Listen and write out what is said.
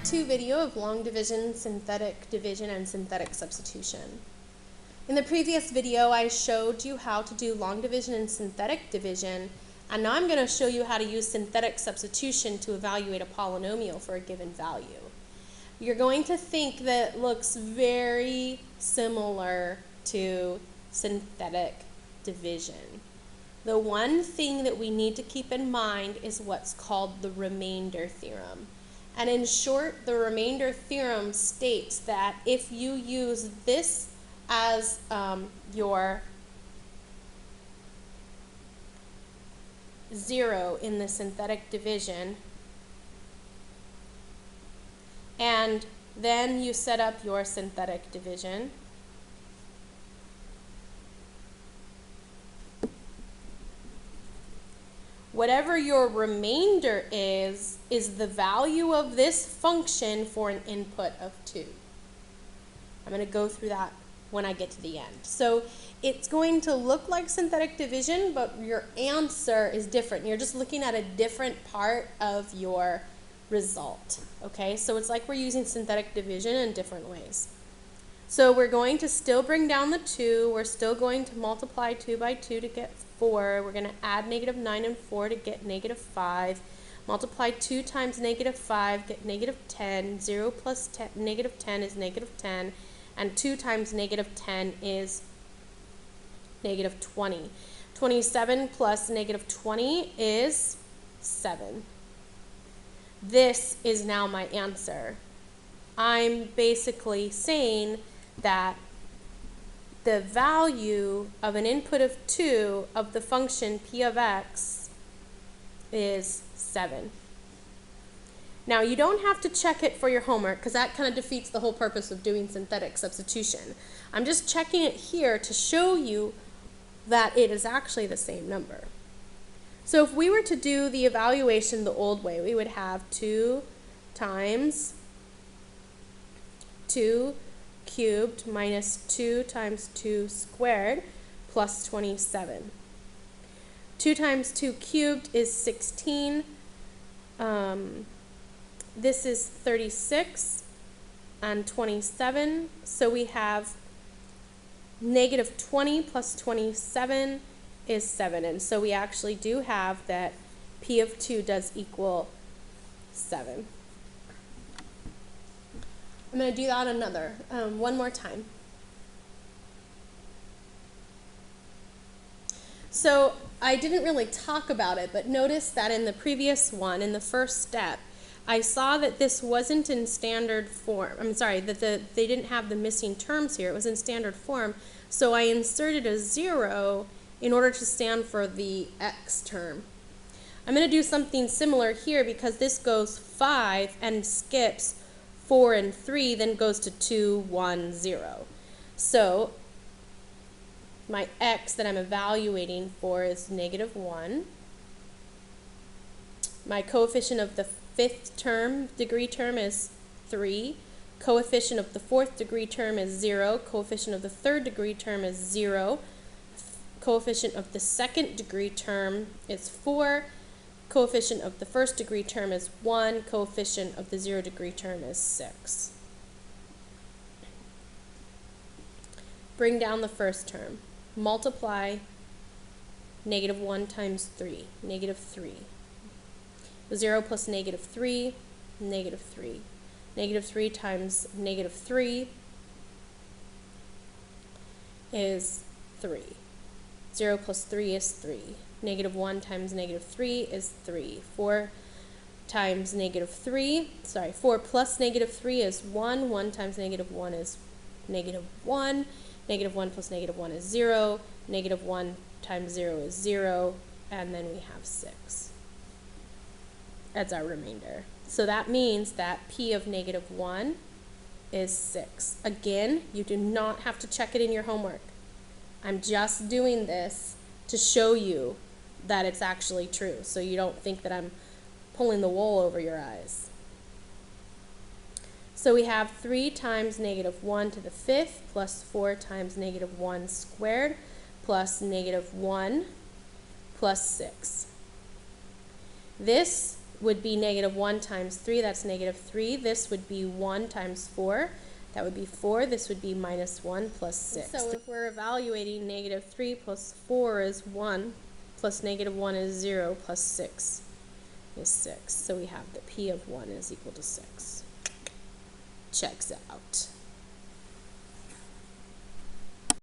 Part 2 video of long division, synthetic division, and synthetic substitution. In the previous video, I showed you how to do long division and synthetic division, and now I'm going to show you how to use synthetic substitution to evaluate a polynomial for a given value. You're going to think that it looks very similar to synthetic division. The one thing that we need to keep in mind is what's called the remainder theorem. And in short, the remainder theorem states that if you use this as your 0 in the synthetic division, and then you set up your synthetic division, whatever your remainder is the value of this function for an input of 2. I'm going to go through that when I get to the end. So it's going to look like synthetic division, but your answer is different. You're just looking at a different part of your result. Okay, so it's like we're using synthetic division in different ways. So we're going to still bring down the 2. We're still going to multiply 2 by 2 to get 4. We're going to add negative 9 and 4 to get negative 5. Multiply 2 times negative 5, get negative 10. 0 plus negative 10 is negative 10. And 2 times negative 10 is negative 20. 27 plus negative 20 is 7. This is now my answer. I'm basically saying that the value of an input of 2 of the function p of x is 7. Now, you don't have to check it for your homework because that kind of defeats the whole purpose of doing synthetic substitution. I'm just checking it here to show you that it is actually the same number. So if we were to do the evaluation the old way, we would have 2 times 2 cubed minus 2 times 2 squared plus 27. 2 times 2 cubed is 16. This is 36 and 27. So we have negative 20 plus 27 is 7. And so we actually do have that p of 2 does equal 7. I'm going to do that one more time. So I didn't really talk about it, but notice that in the previous one, in the first step, I saw that this wasn't in standard form. I'm sorry, that they didn't have the missing terms here. It was in standard form. So I inserted a 0 in order to stand for the x term. I'm going to do something similar here because this goes 5 and skips 4 and 3, then goes to 2, 1, 0. So my x that I'm evaluating for is negative 1. My coefficient of the 5th term, degree term, is 3. Coefficient of the 4th degree term is 0. Coefficient of the 3rd degree term is 0. Coefficient of the 2nd degree term is 4. Coefficient of the 1st degree term is 1. Coefficient of the 0 degree term is 6. Bring down the first term. Multiply negative 1 times 3, negative 3. 0 plus negative 3, negative 3. Negative 3 times negative 3 is 3. 0 plus 3 is 3. Negative 1 times negative 3 is 3. 4 times negative 3, 4 plus negative 3 is 1. 1 times negative 1 is negative 1. Negative 1 plus negative 1 is 0. Negative 1 times 0 is 0. And then we have 6. That's our remainder. So that means that p of negative 1 is 6. Again, you do not have to check it in your homework. I'm just doing this to show you that it's actually true, so you don't think that I'm pulling the wool over your eyes. So we have 3 times negative 1 to the 5th plus 4 times negative 1 squared plus negative 1 plus 6. This would be negative 1 times 3, that's negative 3. This would be 1 times 4, that would be 4. This would be minus 1 plus 6. So if we're evaluating negative 3 plus 4 is 1, plus negative 1 is 0, plus 6 is 6. So we have that p of 1 is equal to 6. Checks out.